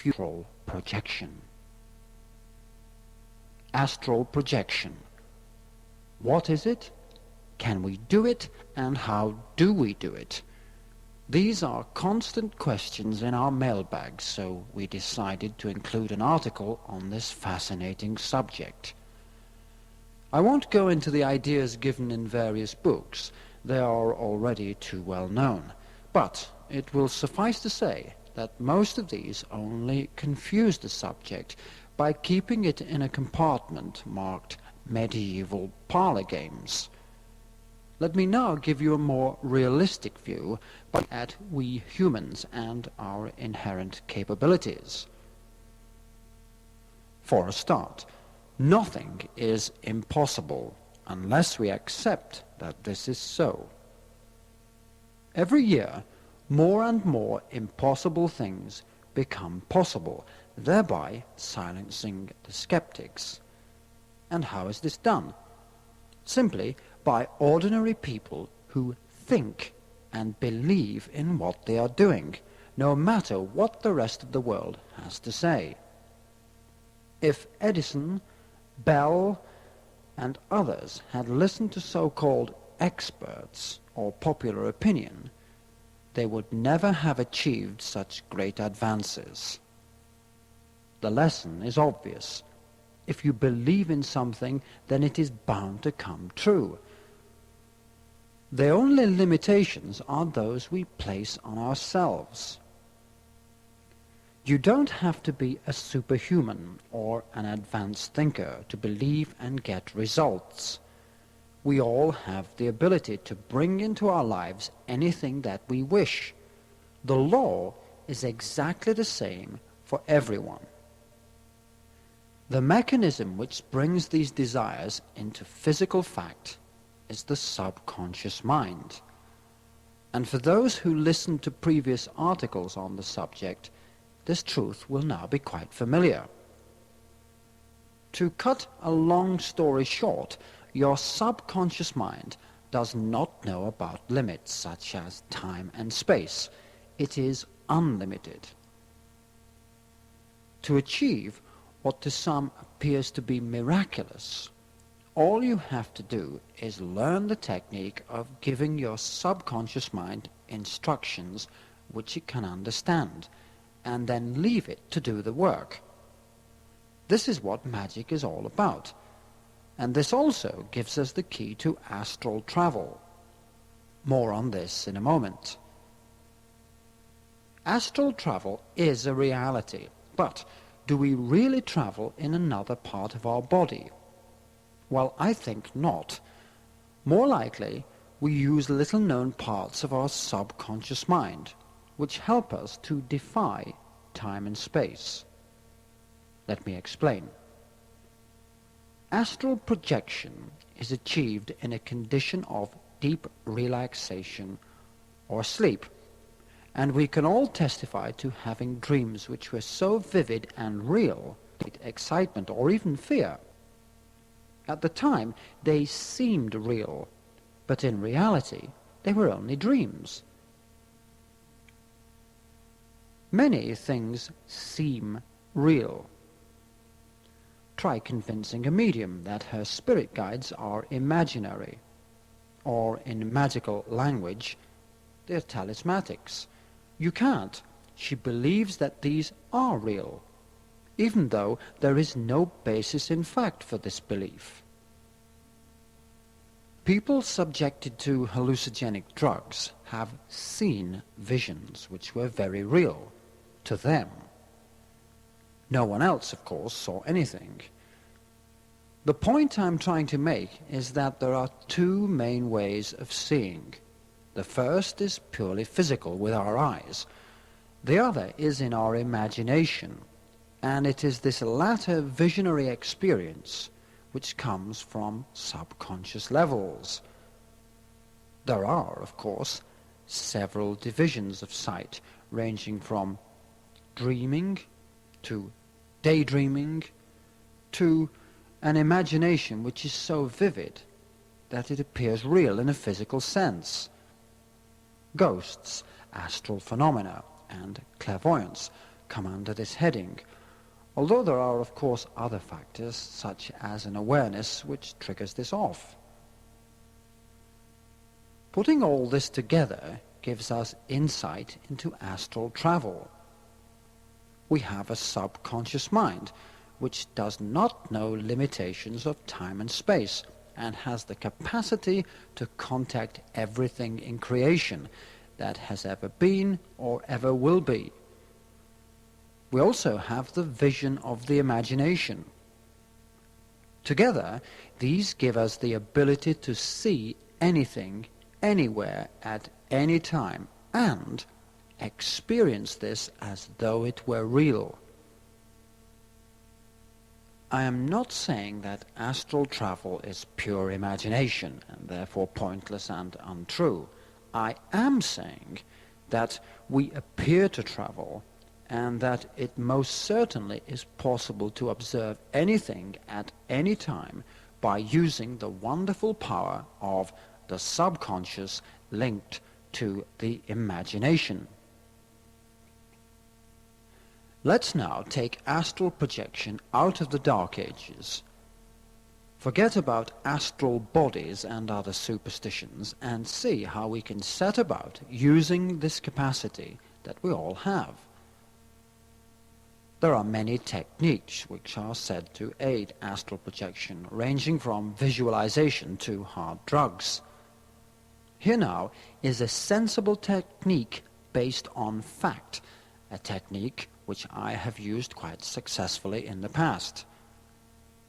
astral projection. Astral projection. What is it? Can we do it? And how do we do it? These are constant questions in our mailbags, so we decided to include an article on this fascinating subject. I won't go into the ideas given in various books. They are already too well known. But it will suffice to say that most of these only confuse the subject by keeping it in a compartment marked medieval parlor games. Let me now give you a more realistic view at we humans and our inherent capabilities. For a start, nothing is impossible unless we accept that this is so. Every year, more and more impossible things become possible, thereby silencing the skeptics. And how is this done? Simply by ordinary people who think and believe in what they are doing, no matter what the rest of the world has to say. If Edison, Bell, and others had listened to so-called experts or popular opinion, they would never have achieved such great advances. The lesson is obvious. If you believe in something, then it is bound to come true. The only limitations are those we place on ourselves. You don't have to be a superhuman or an advanced thinker to believe and get results. We all have the ability to bring into our lives anything that we wish. The law is exactly the same for everyone. The mechanism which brings these desires into physical fact is the subconscious mind. And for those who listened to previous articles on the subject, this truth will now be quite familiar. To cut a long story short, your subconscious mind does not know about limits such as time and space. It is unlimited. To achieve what to some appears to be miraculous, all you have to do is learn the technique of giving your subconscious mind instructions which it can understand, and then leave it to do the work. This is what magic is all about, and this also gives us the key to astral travel. More on this in a moment. Astral travel is a reality, but do we really travel in another part of our body? Well, I think not. More likely, we use little-known parts of our subconscious mind, which help us to defy time and space. Let me explain. Astral projection is achieved in a condition of deep relaxation or sleep, and we can all testify to having dreams which were so vivid and real, excitement or even fear. At the time, they seemed real, but in reality, they were only dreams. Many things seem real. Try convincing a medium that her spirit guides are imaginary, or in magical language, they're talismatics. You can't. She believes that these are real, even though there is no basis in fact for this belief. People subjected to hallucinogenic drugs have seen visions which were very real to them. No one else, of course, saw anything. The point I'm trying to make is that there are two main ways of seeing. The first is purely physical with our eyes. The other is in our imagination, and it is this latter visionary experience which comes from subconscious levels. There are, of course, several divisions of sight, ranging from dreaming to daydreaming to an imagination which is so vivid that it appears real in a physical sense. Ghosts, astral phenomena, and clairvoyance come under this heading, although there are of course other factors, such as an awareness, which triggers this off. Putting all this together gives us insight into astral travel. We have a subconscious mind which does not know limitations of time and space and has the capacity to contact everything in creation that has ever been or ever will be. We also have the vision of the imagination. Together, these give us the ability to see anything, anywhere, at any time, and experience this as though it were real. I am not saying that astral travel is pure imagination and therefore pointless and untrue. I am saying that we appear to travel and that it most certainly is possible to observe anything at any time by using the wonderful power of the subconscious linked to the imagination. Let's now take astral projection out of the Dark Ages. Forget about astral bodies and other superstitions and see how we can set about using this capacity that we all have. There are many techniques which are said to aid astral projection, ranging from visualization to hard drugs. Here now is a sensible technique based on fact, a technique which I have used quite successfully in the past.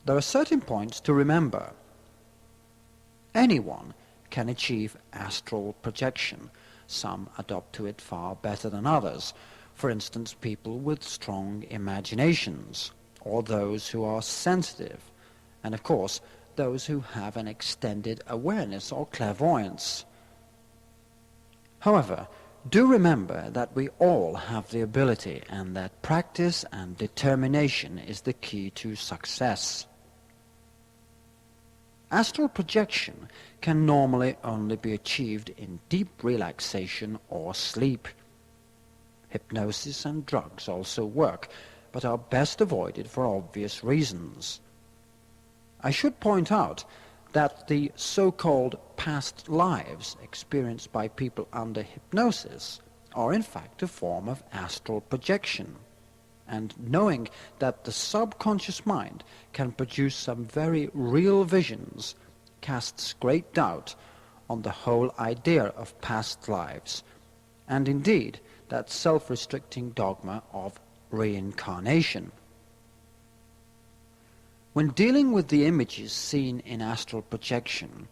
There are certain points to remember. Anyone can achieve astral projection. Some adopt to it far better than others. For instance, people with strong imaginations, or those who are sensitive, and of course, those who have an extended awareness or clairvoyance. However, do remember that we all have the ability and that practice and determination is the key to success. Astral projection can normally only be achieved in deep relaxation or sleep. Hypnosis and drugs also work, but are best avoided for obvious reasons. I should point out that the so-called past lives experienced by people under hypnosis are in fact a form of astral projection. And knowing that the subconscious mind can produce some very real visions casts great doubt on the whole idea of past lives, and indeed that self-restricting dogma of reincarnation. When dealing with the images seen in astral projection,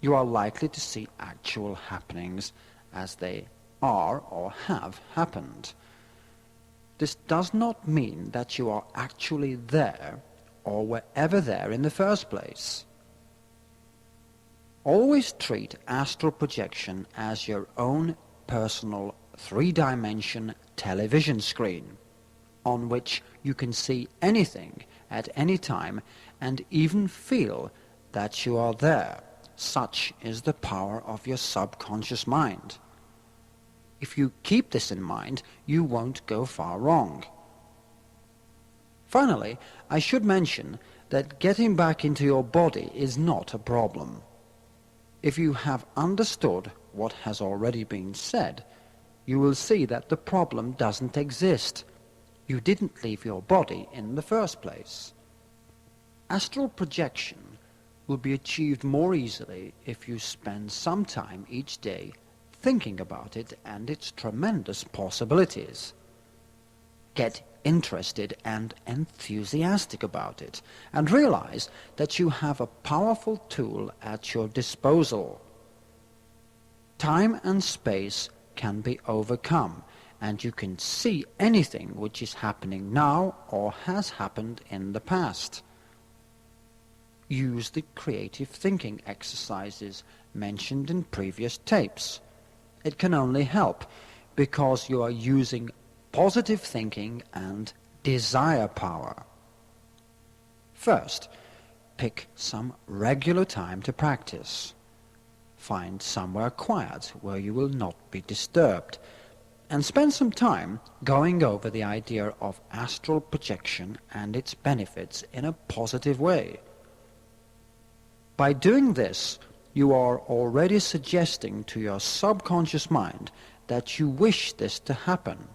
you are likely to see actual happenings as they are or have happened. This does not mean that you are actually there or were ever there in the first place. Always treat astral projection as your own personal three-dimension television screen, on which you can see anything at any time and even feel that you are there. Such is the power of your subconscious mind. If you keep this in mind, you won't go far wrong. Finally, I should mention that getting back into your body is not a problem. If you have understood what has already been said, you will see that the problem doesn't exist. You didn't leave your body in the first place. Astral projection will be achieved more easily if you spend some time each day thinking about it and its tremendous possibilities. Get interested and enthusiastic about it, and realize that you have a powerful tool at your disposal. Time and space can be overcome, and you can see anything which is happening now or has happened in the past. Use the creative thinking exercises mentioned in previous tapes. It can only help because you are using positive thinking and desire power. First, pick some regular time to practice. Find somewhere quiet where you will not be disturbed. and spend some time going over the idea of astral projection and its benefits in a positive way. By doing this, you are already suggesting to your subconscious mind that you wish this to happen,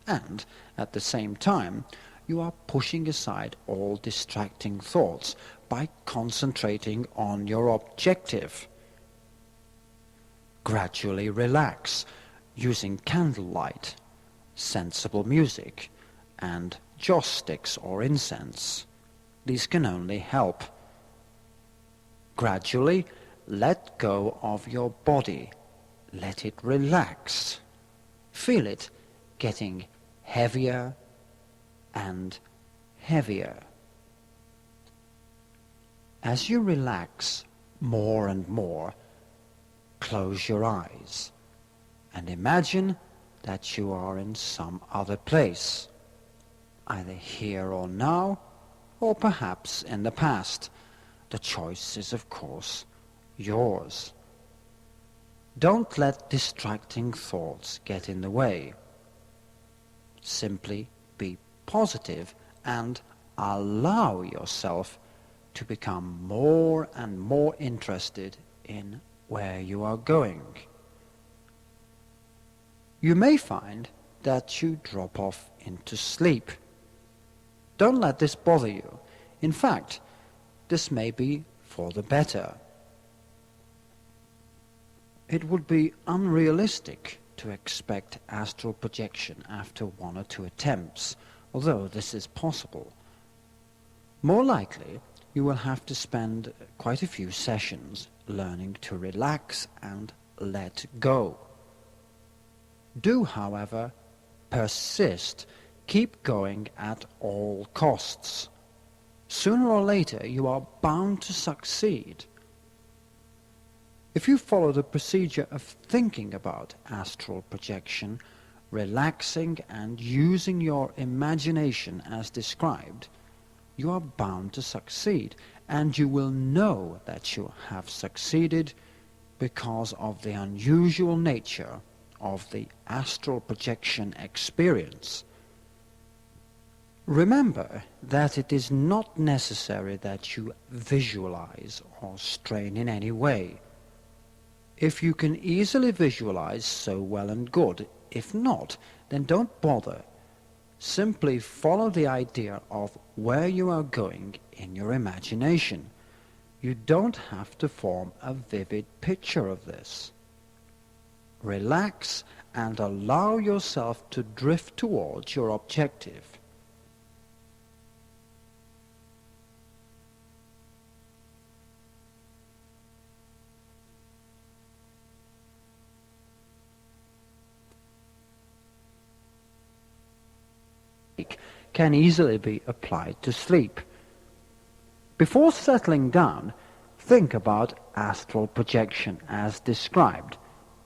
and at the same time, you are pushing aside all distracting thoughts by concentrating on your objective. Gradually relax, using candlelight, sensible music, and joss sticks or incense. These can only help. Gradually let go of your body. Let it relax. Feel it getting heavier and heavier. As you relax more and more, close your eyes and imagine that you are in some other place, either here or now, or perhaps in the past. The choice is, of course, yours. Don't let distracting thoughts get in the way. Simply be positive and allow yourself to become more and more interested in where you are going. You may find that you drop off into sleep. Don't let this bother you. In fact, this may be for the better. It would be unrealistic to expect astral projection after 1 or 2 attempts, although this is possible. More likely, you will have to spend quite a few sessions learning to relax and let go. Do, however, persist. Keep going at all costs. Sooner or later, you are bound to succeed. If you follow the procedure of thinking about astral projection, relaxing and using your imagination as described, you are bound to succeed, and you will know that you have succeeded because of the unusual nature of the astral projection experience. Remember that it is not necessary that you visualize or strain in any way. If you can easily visualize, so well and good. If not, then don't bother. Simply follow the idea of where you are going in your imagination. You don't have to form a vivid picture of this. Relax and allow yourself to drift towards your objective. Can easily be applied to sleep. Before settling down, think about astral projection as described.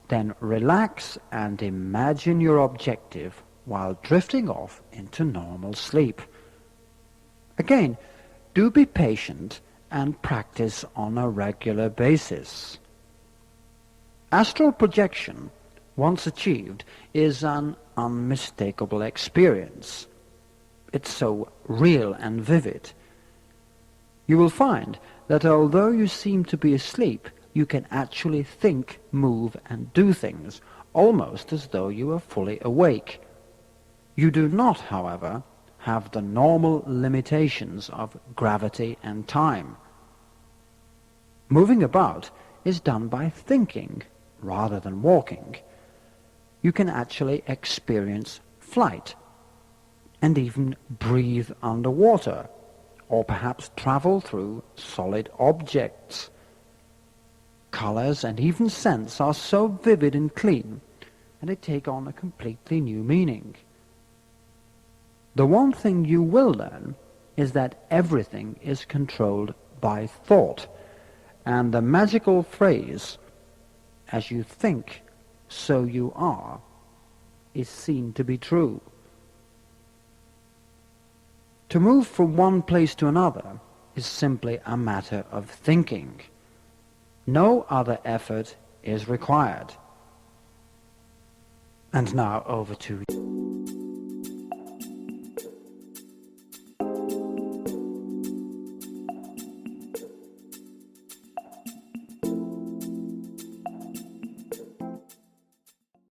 Then relax and imagine your objective while drifting off into normal sleep. Again, do be patient and practice on a regular basis. Astral projection, once achieved, is an unmistakable experience. It's so real and vivid. You will find that although you seem to be asleep, you can actually think, move, and do things almost as though you are fully awake. You do not, however, have the normal limitations of gravity and time. Moving about is done by thinking rather than walking. You can actually experience flight and even breathe underwater, or perhaps travel through solid objects. Colors and even scents are so vivid and clean, and they take on a completely new meaning. The one thing you will learn is that everything is controlled by thought, and the magical phrase, "as you think, so you are," is seen to be true. To move from one place to another is simply a matter of thinking. No other effort is required. And now over to you.